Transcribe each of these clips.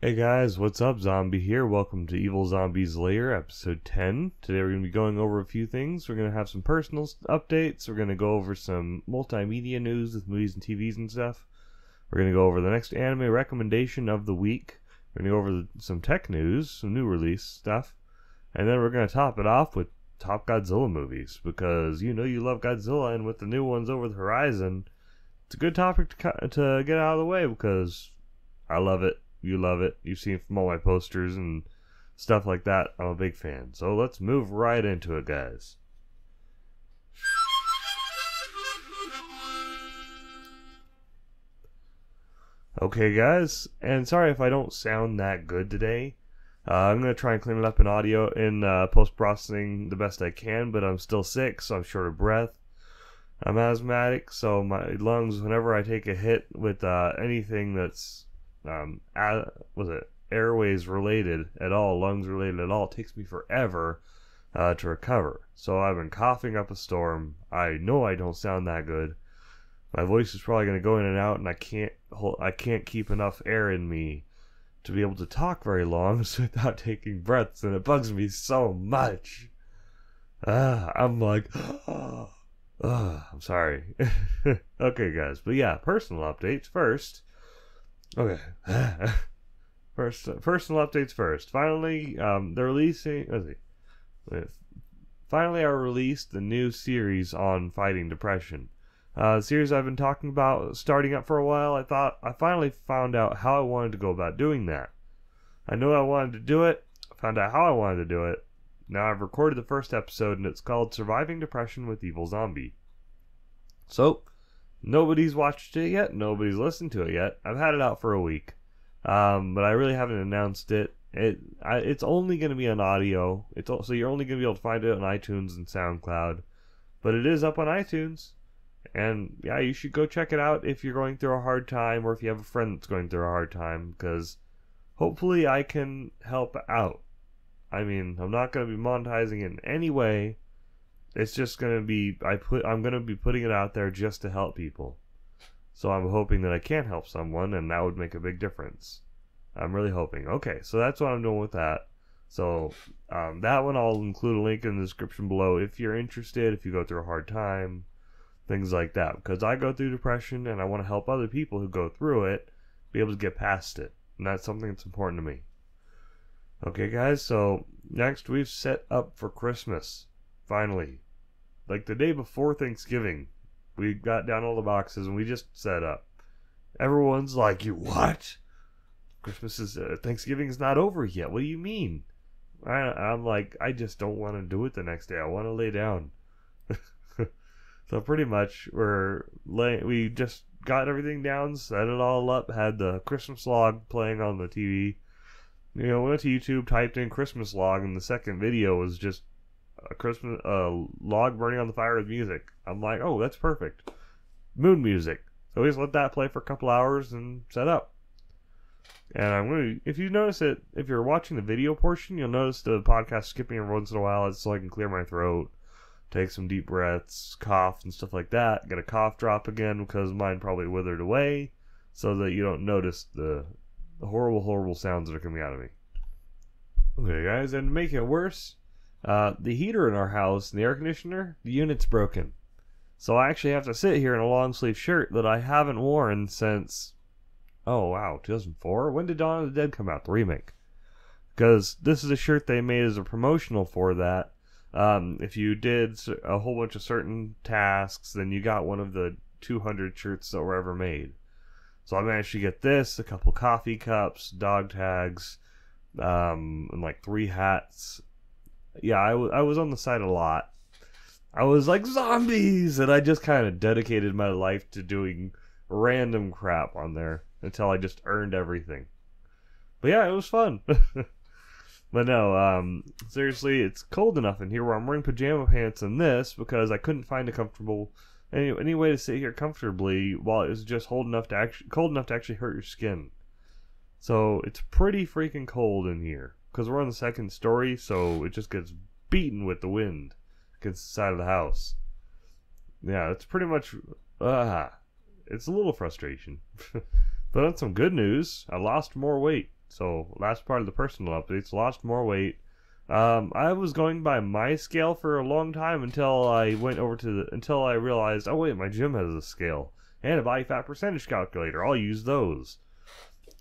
Hey guys, what's up? Zombie here. Welcome to Evilzombies Lair, episode 10. Today we're going to be going over a few things. We're going to have some personal updates. We're going to go over some multimedia news with movies and TVs and stuff. We're going to go over the next anime recommendation of the week. We're going to go over some tech news, some new release stuff. And then we're going to top it off with top Godzilla movies. Because you know you love Godzilla, and with the new ones over the horizon, it's a good topic to get out of the way because I love it. You love it. You've seen it from all my posters and stuff like that. I'm a big fan. So let's move right into it, guys. Okay, guys, and sorry if I don't sound that good today. I'm going to try and clean it up in audio in post-processing the best I can, but I'm still sick, so I'm short of breath. I'm asthmatic, so my lungs, whenever I take a hit with anything that's airways related at all, lungs related at all, it takes me forever to recover. So I've been coughing up a storm. I know I don't sound that good. My voice is probably going to go in and out, and I can't keep enough air in me to be able to talk very long without taking breaths, and it bugs me so much. I'm like, I'm sorry. Okay, guys, but yeah, personal updates first. Okay. First, personal updates first. Finally, they're releasing. Finally, I released the new series on fighting depression. The series I've been talking about starting up for a while. I finally found out how I wanted to go about doing that. I knew I wanted to do it. I found out how I wanted to do it. Now I've recorded the first episode, and it's called "Surviving Depression with Evilzombie." So, nobody's watched it yet. Nobody's listened to it yet. I've had it out for a week, but I really haven't announced it. It's only going to be on audio. So you're only going to be able to find it on iTunes and SoundCloud, but it is up on iTunes. And yeah, you should go check it out if you're going through a hard time, or if you have a friend that's going through a hard time, because hopefully I can help out. I mean, I'm not going to be monetizing it in any way. It's just going to be, I'm going to be putting it out there just to help people. So I'm hoping that I can help someone, and that would make a big difference. I'm really hoping. Okay, so that's what I'm doing with that. So that one, I'll include a link in the description below if you're interested, if you go through a hard time, things like that. Because I go through depression, and I want to help other people who go through it be able to get past it. And that's something that's important to me. Okay, guys, so next we've set up for Christmas. Finally. Like the day before Thanksgiving, we got down all the boxes and we just set up. Everyone's like, "You what? Thanksgiving's not over yet. What do you mean?" I'm like, I just don't want to do it the next day. I want to lay down. So pretty much we just got everything down, set it all up, had the Christmas log playing on the TV. You know, went to YouTube, typed in Christmas log, and the second video was just a Christmas log burning on the fire with music. I'm like, oh, that's perfect. Moon music. So we just let that play for a couple hours and set up. And if you notice it, if you're watching the video portion, you'll notice the podcast skipping every once in a while. It's so I can clear my throat, take some deep breaths, cough and stuff like that. Get a cough drop again because mine probably withered away, so that you don't notice the horrible, horrible sounds that are coming out of me. Okay, guys, and to make it worse, the heater in our house and the air conditioner, the unit's broken. So I actually have to sit here in a long sleeve shirt that I haven't worn since, 2004? When did Dawn of the Dead come out, the remake? Because this is a shirt they made as a promotional for that. If you did a whole bunch of certain tasks, then you got one of the 200 shirts that were ever made. So I managed to get this, a couple coffee cups, dog tags, and like 3 hats. Yeah, I was on the site a lot. I was like, zombies! And I just kind of dedicated my life to doing random crap on there until I just earned everything. But yeah, it was fun. But no, seriously, it's cold enough in here where I'm wearing pajama pants and this because I couldn't find a comfortable any way to sit here comfortably while it was just cold enough to actually hurt your skin. So it's pretty freaking cold in here because we're on the second story, so it just gets beaten with the wind against the side of the house. Yeah, it's pretty much it's a little frustration. But on some good news, I lost more weight. So last part of the personal updates, lost more weight. I was going by my scale for a long time until I went over to until I realized, oh wait, my gym has a scale and a body fat percentage calculator. I'll use those.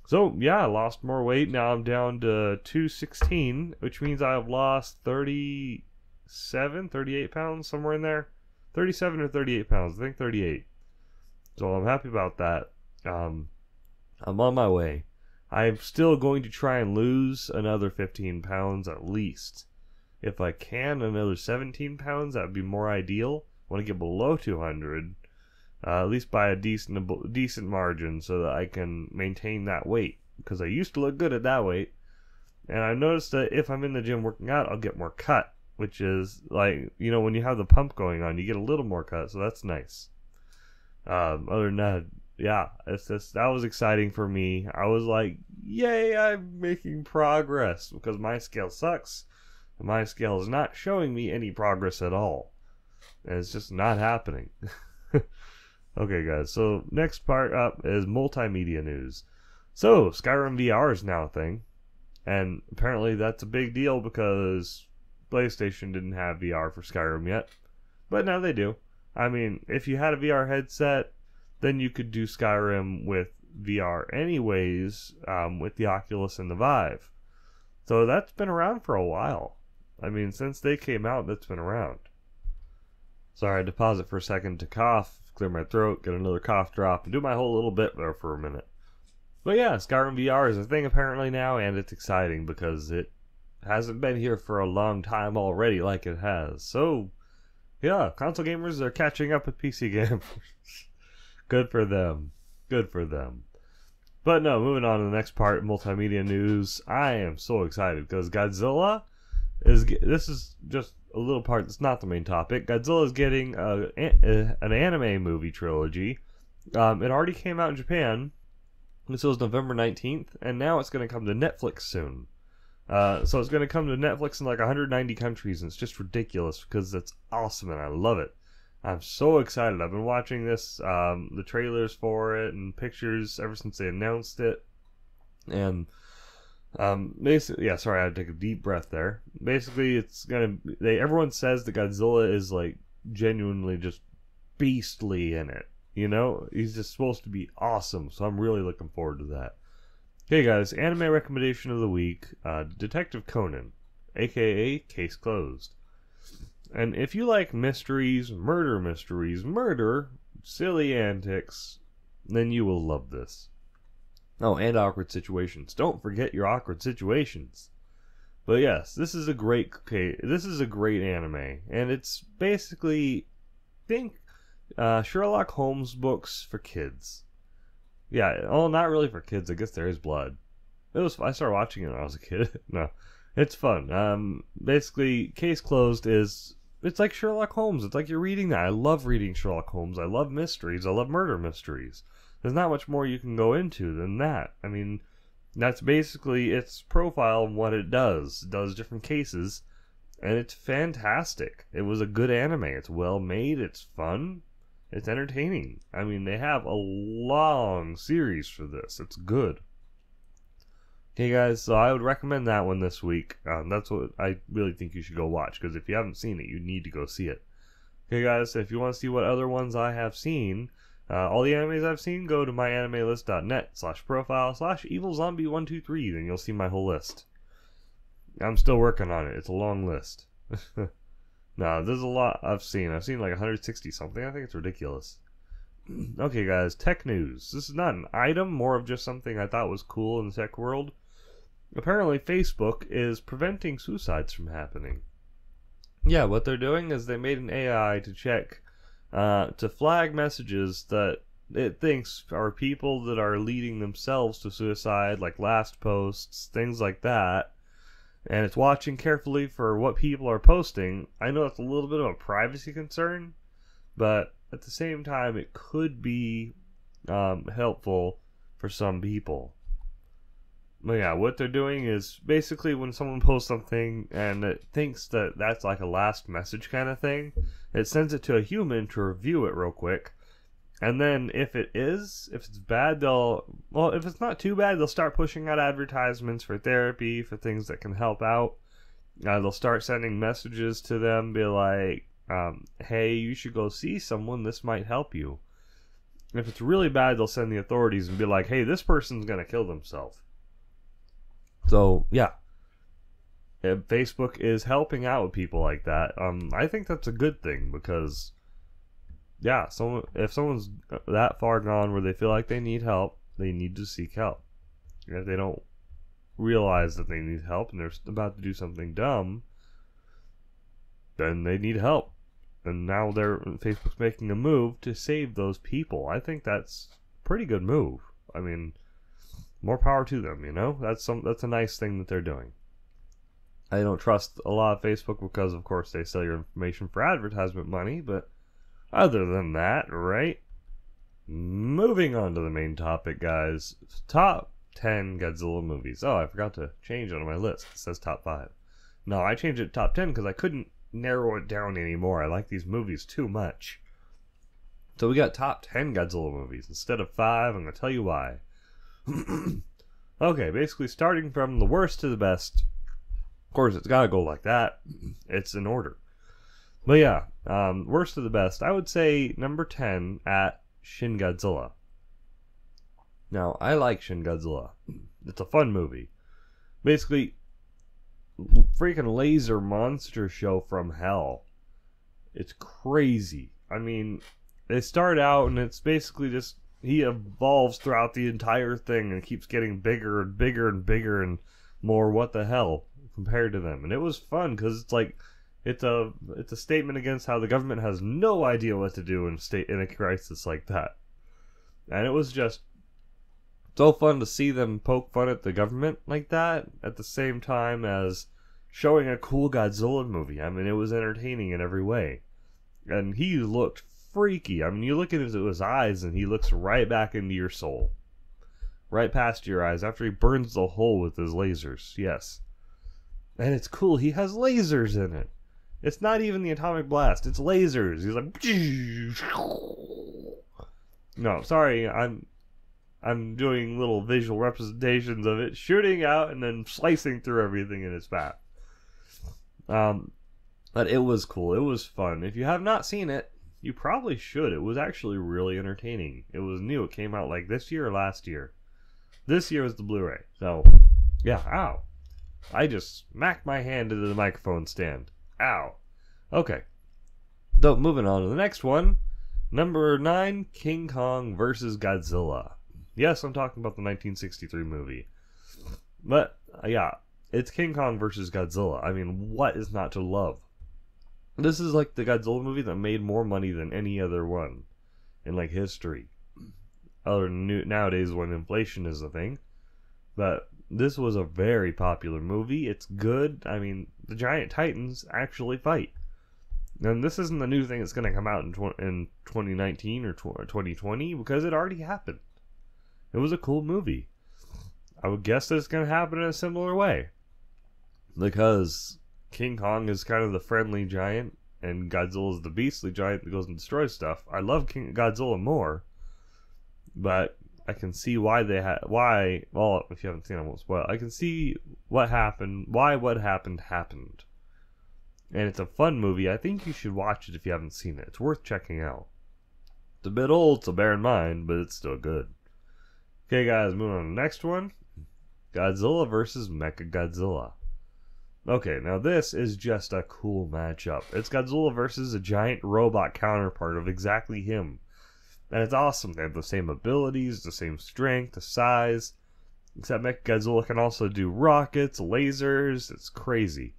So yeah, I lost more weight. Now I'm down to 216, which means I've lost 38 pounds, somewhere in there. 37 or 38 pounds. I think 38. So I'm happy about that. I'm on my way. I'm still going to try and lose another 15 pounds at least. If I can, another 17 pounds, that would be more ideal. I want to get below 200, at least by a decent margin, so that I can maintain that weight. Because I used to look good at that weight. And I noticed that if I'm in the gym working out, I'll get more cut. Which is like, you know, when you have the pump going on, you get a little more cut, so that's nice. Other than that, yeah, that was exciting for me. I was like, yay, I'm making progress, because my scale sucks. My scale is not showing me any progress at all. And it's just not happening. Okay, guys, so next part up is multimedia news. So, Skyrim VR is now a thing. And apparently that's a big deal because PlayStation didn't have VR for Skyrim yet. But now they do. I mean, if you had a VR headset, then you could do Skyrim with VR anyways, with the Oculus and the Vive. So that's been around for a while. I mean, since they came out, that's been around. Sorry, I had to pause it for a second to cough, clear my throat, get another cough drop, and do my whole little bit there for a minute. But yeah, Skyrim VR is a thing apparently now, and it's exciting because it hasn't been here for a long time already like it has. So, yeah, console gamers are catching up with PC gamers. Good for them. Good for them. But no, moving on to the next part, multimedia news. I am so excited because Godzilla is... This is just a little part that's not the main topic. Godzilla is getting an anime movie trilogy. It already came out in Japan. This was November 19th, and now it's going to come to Netflix soon. So it's going to come to Netflix in like 190 countries, and it's just ridiculous because it's awesome and I love it. I'm so excited. I've been watching this, the trailers for it and pictures ever since they announced it. And basically, yeah, sorry, I had to take a deep breath there. Basically, it's everyone says that Godzilla is like genuinely just beastly in it. You know, he's just supposed to be awesome, so I'm really looking forward to that. Hey guys, anime recommendation of the week, Detective Conan, aka Case Closed. And if you like mysteries, murder, silly antics, then you will love this. Oh, and awkward situations. Don't forget your awkward situations. But yes, this is a great anime, and it's basically, Sherlock Holmes books for kids. Yeah, not really for kids. I guess there is blood. I started watching it when I was a kid. No, it's fun. Basically, Case Closed it's like Sherlock Holmes. It's like you're reading that. I love reading Sherlock Holmes. I love mysteries. I love murder mysteries. There's not much more you can go into than that. I mean, that's basically its profile and what it does. It does different cases, and it's fantastic. It was a good anime. It's well made. It's fun. It's entertaining. I mean, they have a long series for this. It's good. Okay, guys, so I would recommend that one this week. That's what I really think you should go watch, because if you haven't seen it, you need to go see it. Okay, guys, so if you want to see what other ones I have seen, all the animes I've seen, go to myanimelist.net/profile/Evilzombie123, then you'll see my whole list. I'm still working on it. It's a long list. No, there's a lot I've seen. I've seen like 160 something. I think it's ridiculous. Okay, guys, tech news. This is not an item, more of just something I thought was cool in the tech world. Apparently, Facebook is preventing suicides from happening. Yeah, what they're doing is they made an AI to check, to flag messages that it thinks are people that are leading themselves to suicide, like last posts, things like that. And it's watching carefully for what people are posting. I know it's a little bit of a privacy concern, but at the same time, it could be helpful for some people. But yeah, what they're doing is basically when someone posts something and it thinks that that's like a last message kind of thing, it sends it to a human to review it real quick. And then if it's bad, if it's not too bad, they'll start pushing out advertisements for therapy, for things that can help out. They'll start sending messages to them, be like, hey, you should go see someone, this might help you. If it's really bad, they'll send the authorities and be like, hey, this person's gonna kill themselves. So, yeah. If Facebook is helping out with people like that, I think that's a good thing, because yeah, if someone's that far gone where they feel like they need help, they need to seek help. And if they don't realize that they need help and they're about to do something dumb, then they need help. And now Facebook's making a move to save those people. I think that's a pretty good move. I mean, more power to them, you know? That's a nice thing that they're doing. I don't trust a lot of Facebook because, of course, they sell your information for advertisement money, but other than that, right? Moving on to the main topic, guys. Top 10 Godzilla movies. Oh, I forgot to change it on my list. It says top 5. No, I changed it to top 10 because I couldn't narrow it down anymore. I like these movies too much. So we got top 10 Godzilla movies instead of 5. I'm going to tell you why. Okay, basically starting from the worst to the best. Of course, it's got to go like that. It's in order. But yeah, worst to the best. I would say number 10 at Shin Godzilla. Now, I like Shin Godzilla. It's a fun movie. Basically, freaking laser monster show from hell. It's crazy. I mean, they start out and it's basically just, he evolves throughout the entire thing and keeps getting bigger and bigger and bigger and more what the hell compared to them. And it was fun because it's like, it's a statement against how the government has no idea what to do in a crisis like that. And it was just so fun to see them poke fun at the government like that at the same time as showing a cool Godzilla movie. I mean, it was entertaining in every way. And he looked freaky. I mean, you look into his eyes and he looks right back into your soul. Right past your eyes after he burns the hole with his lasers. Yes. And it's cool. He has lasers in it. It's not even the atomic blast. It's lasers. He's like... No, sorry. I'm doing little visual representations of it. Shooting out and then slicing through everything in its path. But it was cool. It was fun. If you have not seen it, you probably should. It was actually really entertaining. It was new. It came out like this year or last year. This year was the Blu-ray. So, yeah. Ow. I just smacked my hand into the microphone stand. Ow. Okay. So, moving on to the next one. Number 9, King Kong vs. Godzilla. Yes, I'm talking about the 1963 movie. But, yeah, it's King Kong vs. Godzilla. I mean, what is not to love? This is like the Godzilla movie that made more money than any other one in, like, history. Other than nowadays when inflation is a thing. But this was a very popular movie. It's good. I mean, the giant titans actually fight. And this isn't the new thing that's going to come out in 2019 or 2020 because it already happened. It was a cool movie. I would guess that it's going to happen in a similar way. Because King Kong is kind of the friendly giant and Godzilla is the beastly giant that goes and destroys stuff. I love Godzilla more. But I can see why well, if you haven't seen it, well, I can see what happened, why what happened. And it's a fun movie. I think you should watch it if you haven't seen it. It's worth checking out. It's a bit old, so bear in mind, but it's still good. Okay, guys, moving on to the next one. Godzilla vs. Mechagodzilla. Okay, now this is just a cool matchup. It's Godzilla versus a giant robot counterpart of exactly him. And it's awesome. They have the same abilities, the same strength, the size. Except Mechagodzilla can also do rockets, lasers. It's crazy.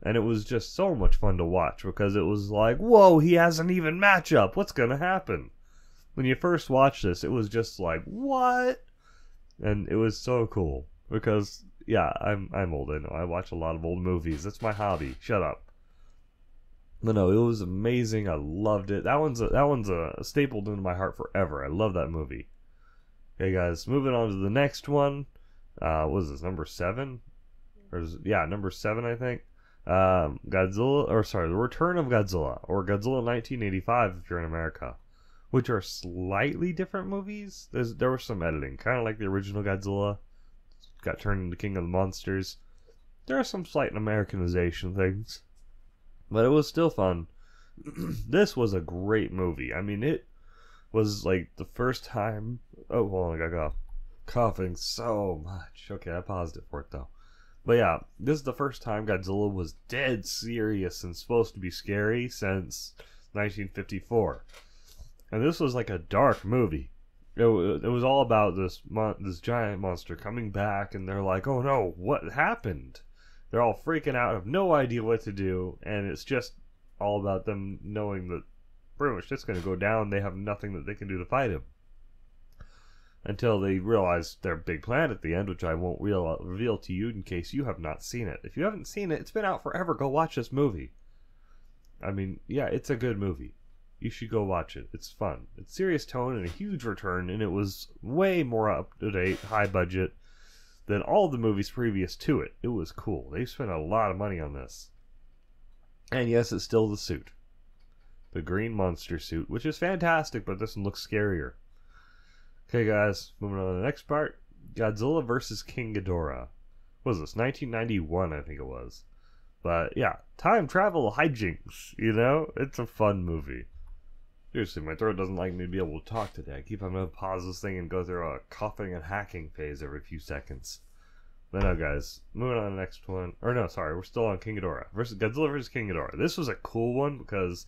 And it was just so much fun to watch because it was like, whoa, he has an even matchup. What's going to happen? When you first watched this, it was just like, what? And it was so cool because, yeah, I'm old. I know. I watch a lot of old movies. That's my hobby. Shut up. But no, it was amazing. I loved it. That one's stapled into my heart forever. I love that movie. Okay, guys, moving on to the next one. What is this, number 7? Number 7, I think. The Return of Godzilla, or Godzilla 1985 if you're in America. which are slightly different movies. There was some editing, kind of like the original Godzilla got turned into King of the Monsters. There are some slight Americanization things, but it was still fun. This was a great movie. I mean, it was like the first time. Oh, hold on, I got coughing so much. Okay, I paused it for it though. But yeah, this is the first time Godzilla was dead serious and supposed to be scary since 1954. And this was like a dark movie. It was all about this giant monster coming back, and they're like, oh no, what happened? They're all freaking out, have no idea what to do, and it's just all about them knowing that pretty much it's going to go down. They have nothing that they can do to fight him. Until they realize their big plan at the end, which I won't reveal to you in case you have not seen it. If you haven't seen it, it's been out forever. Go watch this movie. I mean, yeah, it's a good movie. You should go watch it. It's fun. It's serious tone and a huge return, and it was way more up-to-date, high budget than all the movies previous to it. It was cool. They spent a lot of money on this. And yes, it's still the suit. The green monster suit, which is fantastic, but this one looks scarier. Okay, guys, moving on to the next part. Godzilla vs. King Ghidorah. What was this? 1991, I think it was. But yeah, time travel hijinks, you know? It's a fun movie. Seriously, my throat doesn't like me to be able to talk today. I keep having to pause this thing and go through a coughing and hacking phase every few seconds. But no, guys, moving on to the next one. Or no, sorry, we're still on King Ghidorah. Godzilla vs. King Ghidorah. This was a cool one because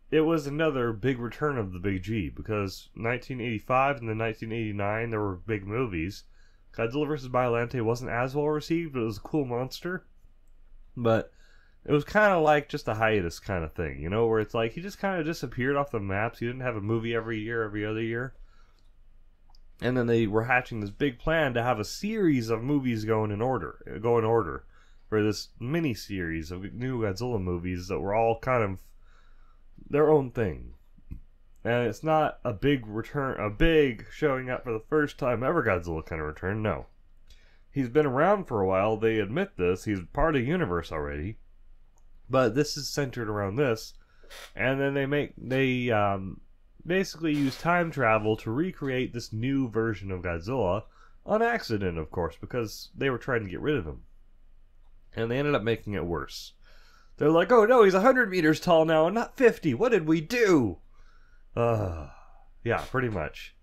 it was another big return of the Big G. Because 1985 and then 1989, there were big movies. Godzilla vs. Biollante wasn't as well received, but it was a cool monster. But it was kind of like just a hiatus kind of thing, you know, where it's like he just kind of disappeared off the maps. He didn't have a movie every year, every other year. And then they were hatching this big plan to have a series of movies go in order for this mini series of new Godzilla movies that were all kind of their own thing. And it's not a big return, a big showing up for the first time ever Godzilla kind of return. No. He's been around for a while. They admit this. He's part of the universe already. But this is centered around this. And then they basically use time travel to recreate this new version of Godzilla on accident, of course, because they were trying to get rid of him. And they ended up making it worse. They're like, oh no, he's 100 meters tall now and not 50. What did we do? Yeah, pretty much.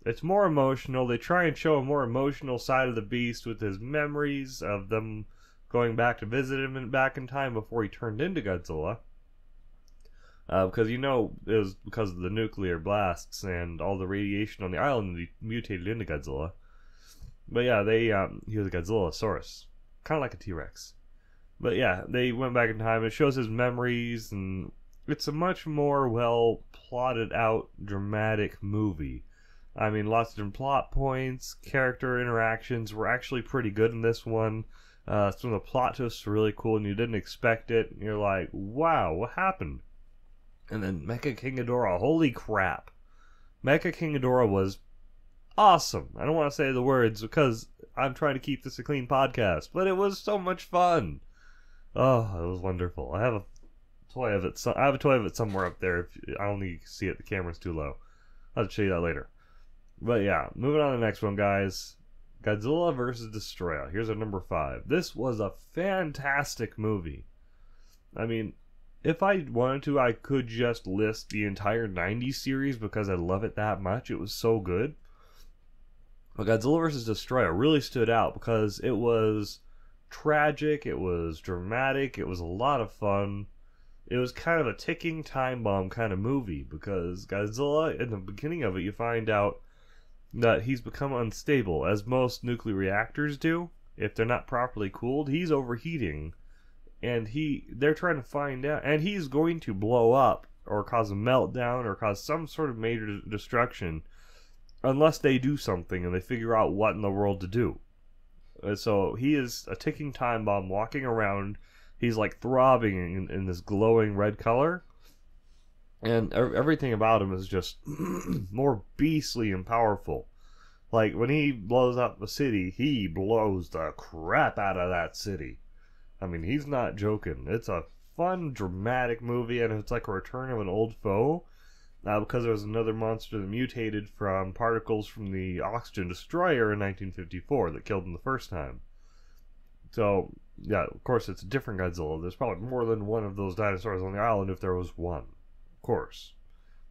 It's more emotional. They try and show a more emotional side of the beast with his memories of them going back to visit him back in time before he turned into Godzilla. Because, you know, it was because of the nuclear blasts and all the radiation on the island that he mutated into Godzilla. But yeah, he was a Godzillasaurus. Kind of like a T-Rex. But yeah, they went back in time. It shows his memories, and it's a much more well plotted out, dramatic movie. I mean, lots of different plot points, character interactions were actually pretty good in this one. Some of the plot twists were really cool, and you didn't expect it. And you're like, wow, what happened? And then Mecha King Ghidorah, holy crap. Mecha King Ghidorah was awesome. I don't want to say the words because I'm trying to keep this a clean podcast, but it was so much fun. Oh, it was wonderful. I have a toy of it. I have a toy of it somewhere up there. I don't think you can see it. The camera's too low. I'll have to show you that later. But yeah, moving on to the next one, guys. Godzilla vs. Destroyer. Here's our number 5. This was a fantastic movie. I mean, if I wanted to, I could just list the entire 90s series because I love it that much. It was so good. But Godzilla vs. Destroyer really stood out because it was tragic, it was dramatic, it was a lot of fun. It was kind of a ticking time bomb kind of movie because Godzilla, in the beginning of it, you find out that he's become unstable, as most nuclear reactors do. If they're not properly cooled, he's overheating. And they're trying to find out, and he's going to blow up, or cause a meltdown, or cause some sort of major destruction, unless they do something and they figure out what in the world to do. So he is a ticking time bomb walking around. He's like throbbing in this glowing red color. And everything about him is just more beastly and powerful. Like, when he blows up a city, he blows the crap out of that city. I mean, he's not joking. It's a fun, dramatic movie, and it's like a return of an old foe. because there was another monster that mutated from particles from the oxygen destroyer in 1954 that killed him the first time. So, yeah, of course, it's a different Godzilla. There's probably more than one of those dinosaurs on the island if there was one. Of course.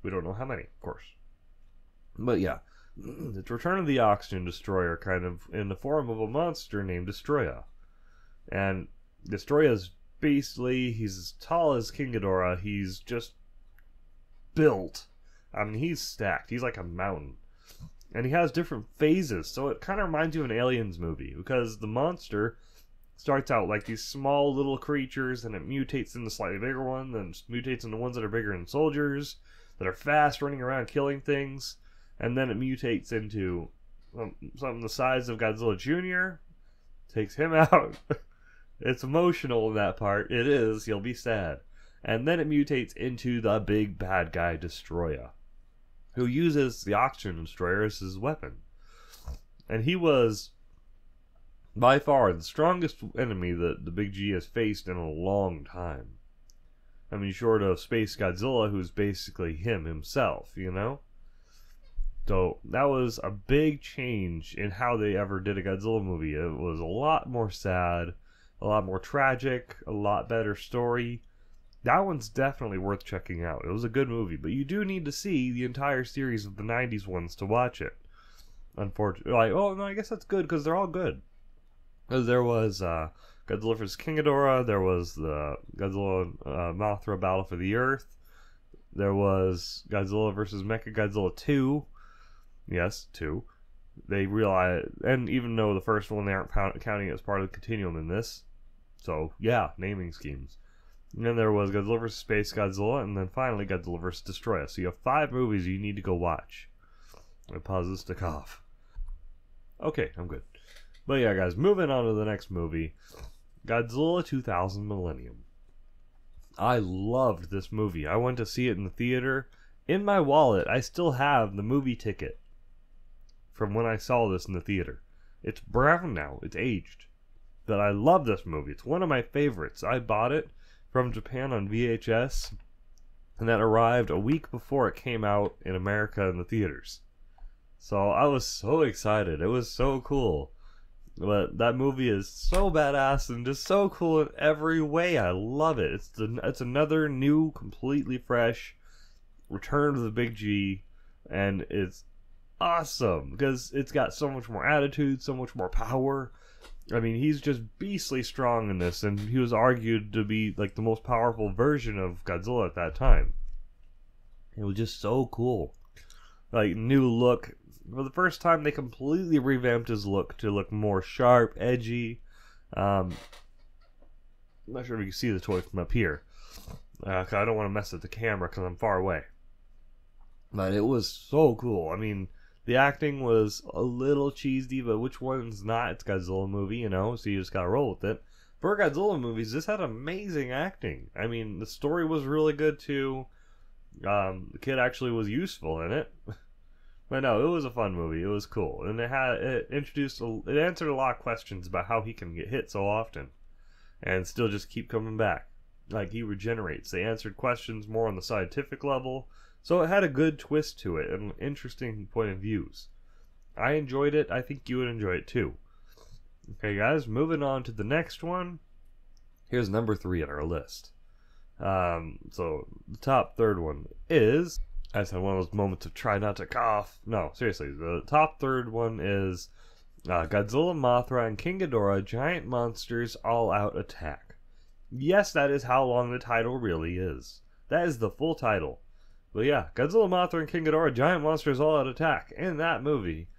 We don't know how many, of course. But yeah, it's Return of the Oxygen Destroyer, kind of in the form of a monster named Destroya. And Destroya's basically, he's as tall as King Ghidorah. He's just built. I mean, he's stacked. He's like a mountain. And he has different phases, so it kind of reminds you of an Aliens movie, because the monster starts out like these small little creatures, and it mutates into slightly bigger one, then mutates into ones that are bigger than soldiers, that are fast, running around killing things, and then it mutates into something the size of Godzilla Jr., takes him out. It's emotional in that part. It is. You'll be sad. And then it mutates into the big bad guy, Destroya, who uses the Oxygen Destroyer as his weapon. And he was, by far, the strongest enemy that the Big G has faced in a long time. I mean, short of Space Godzilla, who's basically him himself, you know? So, that was a big change in how they ever did a Godzilla movie. It was a lot more sad, a lot more tragic, a lot better story. That one's definitely worth checking out. It was a good movie, but you do need to see the entire series of the 90s ones to watch it. Unfortunately, like, oh no, I guess that's good because they're all good. Because there was Godzilla vs. King Ghidorah, there was the Godzilla Mothra Battle for the Earth, there was Godzilla vs. Mechagodzilla 2. Yes, 2. They realized, and even though the first one they aren't counting it as part of the continuum in this, so yeah, naming schemes. And then there was Godzilla vs. Space Godzilla, and then finally Godzilla vs. Destroya. So you have 5 movies you need to go watch. I pause this to cough. Okay, I'm good. But yeah, guys, moving on to the next movie, Godzilla 2000 Millennium. I loved this movie. I went to see it in the theater. In my wallet, I still have the movie ticket from when I saw this in the theater. It's brown now. It's aged. But I love this movie. It's one of my favorites. I bought it from Japan on VHS, and that arrived a week before it came out in America in the theaters. So I was so excited. It was so cool. But that movie is so badass and just so cool in every way. I love it. It's another new, completely fresh Return of the Big G, and it's awesome because it's got so much more attitude, so much more power. I mean, he's just beastly strong in this, and he was argued to be like the most powerful version of Godzilla at that time. It was just so cool. Like, new look. For the first time, they completely revamped his look to look more sharp, edgy. I'm not sure if you can see the toy from up here. 'Cause I don't want to mess with the camera because I'm far away. But it was so cool. I mean, the acting was a little cheesy, but which one's not? It's a Godzilla movie, you know, so you just gotta roll with it. For Godzilla movies, this had amazing acting. I mean, the story was really good too. The kid actually was useful in it. But no, it was a fun movie. It was cool. And it answered a lot of questions about how he can get hit so often and still just keep coming back. Like, he regenerates. They answered questions more on the scientific level. So it had a good twist to it and interesting point of views. I enjoyed it. I think you would enjoy it too. Okay, guys, moving on to the next one. Here's number 3 on our list. So the top third one is, I just had one of those moments of try not to cough. No, seriously, the top third one is Godzilla, Mothra, and King Ghidorah, Giant Monsters All-Out Attack. Yes, that is how long the title really is. That is the full title. But yeah, Godzilla, Mothra, and King Ghidorah, Giant Monsters All-Out Attack. In that movie,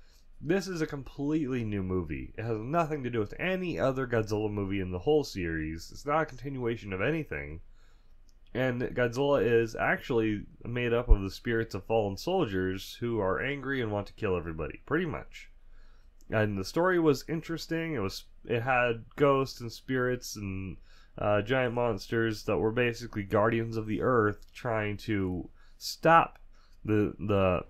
this is a completely new movie. It has nothing to do with any other Godzilla movie in the whole series. It's not a continuation of anything. And Godzilla is actually made up of the spirits of fallen soldiers who are angry and want to kill everybody, pretty much. And the story was interesting. It had ghosts and spirits and giant monsters that were basically guardians of the earth trying to stop the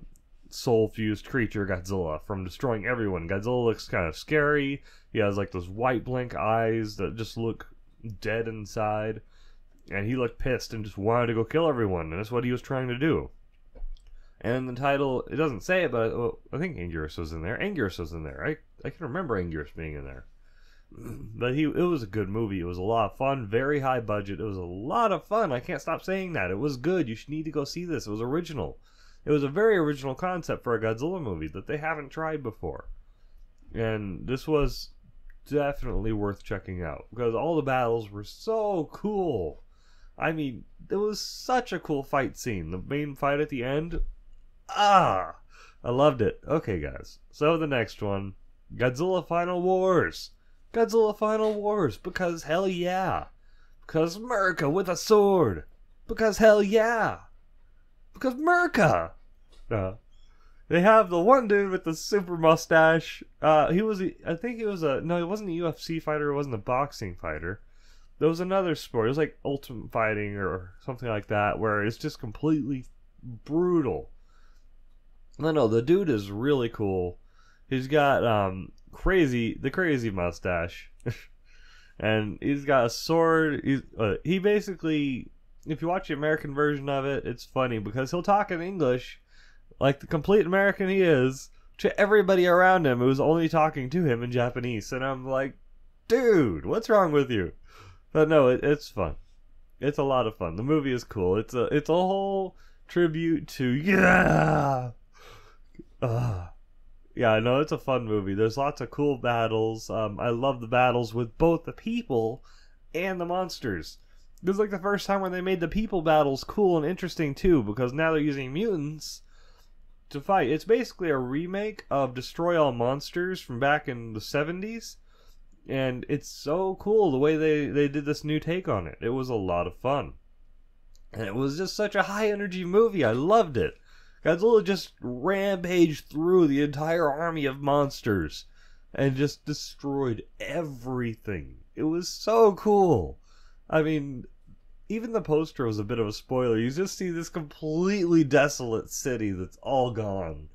soul-fused creature Godzilla from destroying everyone. Godzilla looks kind of scary. He has like those white blank eyes that just look dead inside. And he looked pissed and just wanted to go kill everyone. And that's what he was trying to do. And the title, it doesn't say it, but I think Anguirus was in there. Anguirus was in there. I can remember Anguirus being in there. But it was a good movie. It was a lot of fun, very high budget. It was a lot of fun. I can't stop saying that. It was good. You should need to go see this. It was original. It was a very original concept for a Godzilla movie that they haven't tried before. And this was definitely worth checking out because all the battles were so cool. I mean, it was such a cool fight scene. The main fight at the end, I loved it. Okay, guys. So the next one, Godzilla Final Wars. Godzilla Final Wars, because hell yeah. Because America with a sword. Because hell yeah. Because America. They have the one dude with the super mustache. No, he wasn't a UFC fighter, it wasn't a boxing fighter. There was another sport. It was like Ultimate Fighting or something like that, where it's just completely brutal. No, the dude is really cool. He's got the crazy mustache, and he's got a sword. He basically, if you watch the American version of it, it's funny because he'll talk in English, like the complete American he is, to everybody around him who's only talking to him in Japanese. And I'm like, dude, what's wrong with you? But no, it's fun. It's a lot of fun. The movie is cool. It's a whole tribute to yeah, no, it's a fun movie. There's lots of cool battles. I love the battles with both the people and the monsters. This is like the first time when they made the people battles cool and interesting too, because now they're using mutants to fight. It's basically a remake of Destroy All Monsters from back in the 70s. And it's so cool the way they did this new take on it. It was a lot of fun. And it was just such a high energy movie. I loved it. Godzilla just rampaged through the entire army of monsters and just destroyed everything. It was so cool. I mean, even the poster was a bit of a spoiler. You just see this completely desolate city that's all gone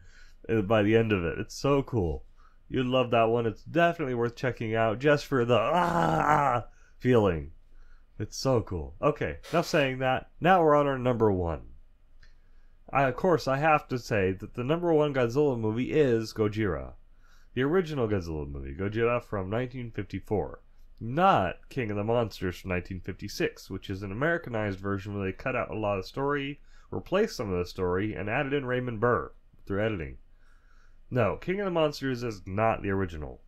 by the end of it. It's so cool. You'd love that one. It's definitely worth checking out just for the feeling. It's so cool. Okay, enough saying that. Now we're on our number one. Of course, I have to say that the number one Godzilla movie is Gojira. The original Godzilla movie, Gojira from 1954. Not King of the Monsters from 1956, which is an Americanized version where they cut out a lot of story, replaced some of the story, and added in Raymond Burr through editing. No, King of the Monsters is not the original.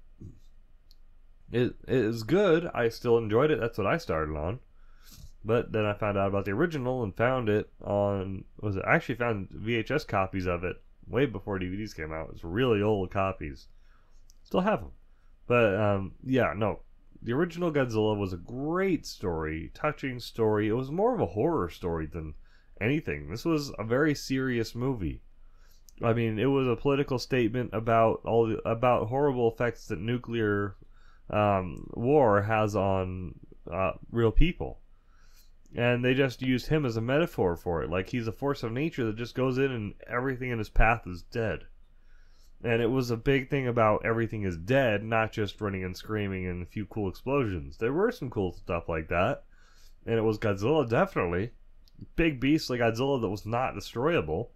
It is good. I still enjoyed it. That's what I started on. But then I found out about the original and found it on... I actually found VHS copies of it way before DVDs came out. It's really old copies. Still have them. But, yeah, no. The original Godzilla was a great story, touching story. It was more of a horror story than anything. This was a very serious movie. I mean, it was a political statement about about horrible effects that nuclear war has on real people. And they just used him as a metaphor for it. Like, he's a force of nature that just goes in and everything in his path is dead. And it was a big thing about everything is dead, not just running and screaming and a few cool explosions. There were some cool stuff like that. And it was Godzilla, definitely. Big beast like Godzilla that was not destroyable.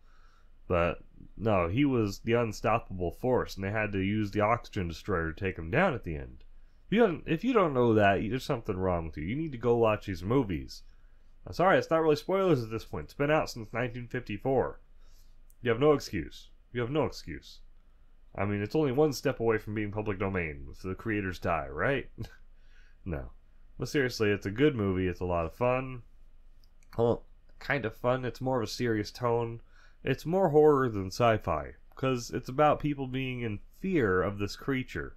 But, no, he was the unstoppable force, and they had to use the oxygen destroyer to take him down at the end. If you don't know that, there's something wrong with you. You need to go watch these movies. I'm sorry, it's not really spoilers at this point. It's been out since 1954. You have no excuse. You have no excuse. I mean, it's only one step away from being public domain if the creators die, right? No. But seriously, it's a good movie. It's a lot of fun. Well, kind of fun. It's more of a serious tone. It's more horror than sci-fi, because it's about people being in fear of this creature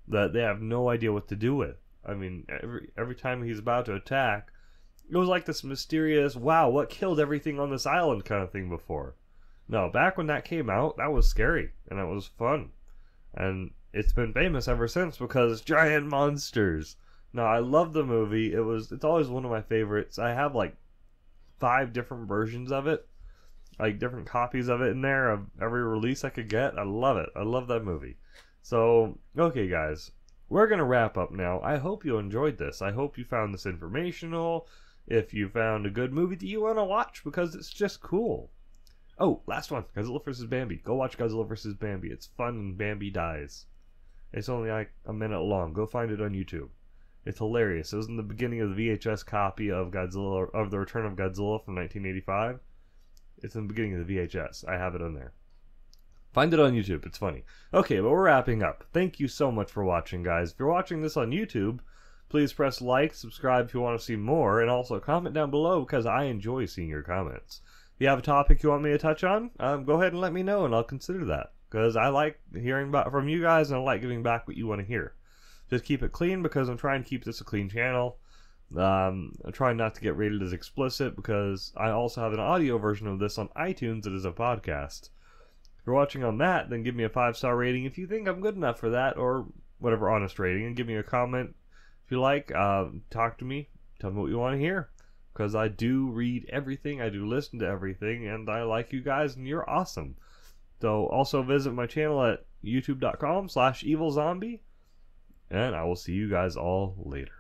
that they have no idea what to do with. I mean, every time he's about to attack, it was like this mysterious, wow, what killed everything on this island kind of thing before. No, back when that came out, that was scary, and that was fun. And it's been famous ever since because giant monsters. No, I love the movie. It's always one of my favorites. I have like 5 different versions of it. Like different copies of it in there of every release I could get. I love it. I love that movie. So, okay guys, we're going to wrap up now. I hope you enjoyed this. I hope you found this informational. If you found a good movie that you want to watch because it's just cool. Oh, last one. Godzilla vs. Bambi. Go watch Godzilla vs. Bambi. It's fun and Bambi dies. It's only like a minute long. Go find it on YouTube. It's hilarious. It was in the beginning of the VHS copy of Godzilla, of The Return of Godzilla from 1985. It's in the beginning of the VHS. I have it on there. Find it on YouTube. It's funny. Okay, but we're wrapping up. Thank you so much for watching, guys. If you're watching this on YouTube, please press like, subscribe if you want to see more, and also comment down below because I enjoy seeing your comments. If you have a topic you want me to touch on, go ahead and let me know, and I'll consider that. Because I like hearing from you guys, and I like giving back what you want to hear. Just keep it clean, because I'm trying to keep this a clean channel. I'm trying not to get rated as explicit, because I also have an audio version of this on iTunes that is a podcast. If you're watching on that, then give me a 5-star rating if you think I'm good enough for that, or whatever honest rating, and give me a comment if you like. Talk to me. Tell me what you want to hear. Because I do read everything, I do listen to everything, and I like you guys, and you're awesome. So also visit my channel at youtube.com/Evilzombie, and I will see you guys all later.